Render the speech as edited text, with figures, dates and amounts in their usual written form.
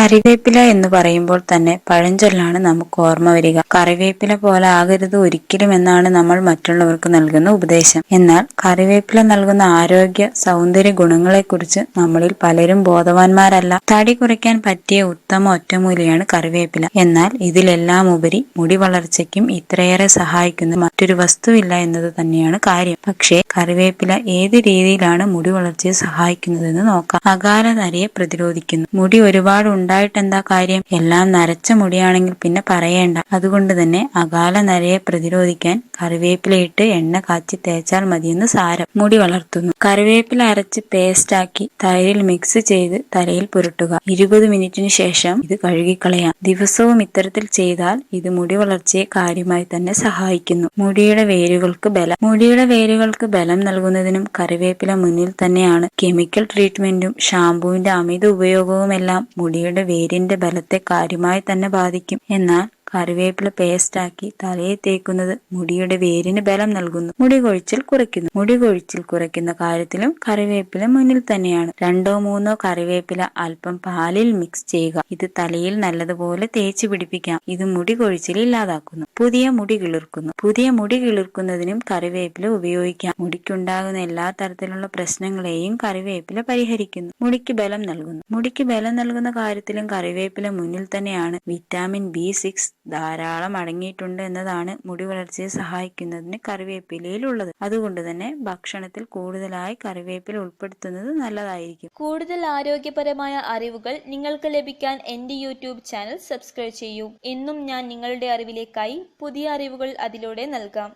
കറിവേപ്പില എന്ന് പറയുമ്പോൾ തന്നെ പഴഞ്ചൊല്ലാണ് നമുക്ക് ഓർമ്മ വരിക. കറിവേപ്പില പോലെ ആകരുത് ഒരിക്കലും എന്നാണ് നമ്മൾ മറ്റുള്ളവർക്ക് നൽകുന്ന ഉപദേശം. എന്നാൽ കറിവേപ്പില നൽകുന്ന ആരോഗ്യ സൗന്ദര്യ ഗുണങ്ങളെക്കുറിച്ച് നമ്മളിൽ പലരും ബോധവാന്മാരല്ല. തടി കുറയ്ക്കാൻ പറ്റിയ ഉത്തമ ഒറ്റമൂലിയാണ് കറിവേപ്പില. എന്നാൽ ഇതിലെല്ലാം ഉപരി മുടി വളർച്ചയ്ക്കും ഇത്രയേറെ സഹായിക്കുന്ന മറ്റൊരു വസ്തുവില്ല എന്നത് തന്നെയാണ് കാര്യം. പക്ഷേ കറിവേപ്പില ഏത് രീതിയിലാണ് മുടി വളർച്ചയെ സഹായിക്കുന്നതെന്ന് നോക്കാം. അകാല നരയെ പ്രതിരോധിക്കുന്നു. മുടി ഒരുപാട് ഉണ്ടായിട്ടെന്താ കാര്യം? എല്ലാം നരച്ച മുടിയാണെങ്കിൽ പിന്നെ പറയേണ്ട. അതുകൊണ്ട് തന്നെ അകാല നരയെ പ്രതിരോധിക്കാൻ കറിവേപ്പിലയിട്ട് എണ്ണ കാച്ചി തേച്ചാൽ മതിയെന്ന് സാരം. മുടി വളർത്തുന്നു. കറിവേപ്പില അരച്ച് പേസ്റ്റാക്കി തൈരിൽ മിക്സ് ചെയ്ത് തലയിൽ പുരട്ടുക. 20 മിനിറ്റിന് ശേഷം ഇത് കഴുകിക്കളയാം. ദിവസവും ഇത്തരത്തിൽ ചെയ്താൽ ഇത് മുടി വളർച്ചയെ കാര്യമായി തന്നെ സഹായിക്കുന്നു. മുടിയുടെ വേരുകൾക്ക് ബലം നൽകുന്നതിനും കറിവേപ്പില മുന്നിൽ തന്നെയാണ്. കെമിക്കൽ ട്രീറ്റ്മെന്റും ഷാംപൂവിന്റെ അമിത ഉപയോഗവുമെല്ലാം മുടിയുടെ വേരിന്റെ ബലത്തെ കാര്യമായി തന്നെ ബാധിക്കും. എന്നാൽ കറിവേപ്പില പേസ്റ്റാക്കി തലയിൽ തേക്കുന്നത് മുടിയുടെ വേരിന് ബലം നൽകുന്നു. മുടി കൊഴിച്ചിൽ കുറയ്ക്കുന്ന കാര്യത്തിലും കറിവേപ്പില മുന്നിൽ തന്നെയാണ്. 2-3 കറിവേപ്പില അല്പം പാലിൽ മിക്സ് ചെയ്യുക. ഇത് തലയിൽ നല്ലതുപോലെ തേച്ച് പിടിപ്പിക്കാം. ഇത് മുടി കൊഴിച്ചിൽ ഇല്ലാതാക്കുന്നു. പുതിയ മുടി കിളിർക്കുന്നതിനും കറിവേപ്പില ഉപയോഗിക്കാം. മുടിക്കുണ്ടാകുന്ന എല്ലാ തരത്തിലുള്ള പ്രശ്നങ്ങളെയും കറിവേപ്പില പരിഹരിക്കുന്നു. മുടിക്ക് ബലം നൽകുന്ന കാര്യത്തിലും കറിവേപ്പില മുന്നിൽ തന്നെയാണ്. വിറ്റാമിൻ B6 ധാരാളം അടങ്ങിയിട്ടുണ്ട് എന്നതാണ് മുടി വളർച്ചയെ സഹായിക്കുന്നതിന് കറിവേപ്പിലയിൽ ഉള്ളത്. അതുകൊണ്ട് തന്നെ ഭക്ഷണത്തിൽ കൂടുതലായി കറിവേപ്പില ഉൾപ്പെടുത്തുന്നത് നല്ലതായിരിക്കും. കൂടുതൽ ആരോഗ്യപരമായ അറിവുകൾ നിങ്ങൾക്ക് ലഭിക്കാൻ എന്റെ യൂട്യൂബ് ചാനൽ സബ്സ്ക്രൈബ് ചെയ്യൂ. എന്നും ഞാൻ നിങ്ങളുടെ അറിവിലേക്കായി പുതിയ അറിവുകൾ അതിലൂടെ നൽകാം.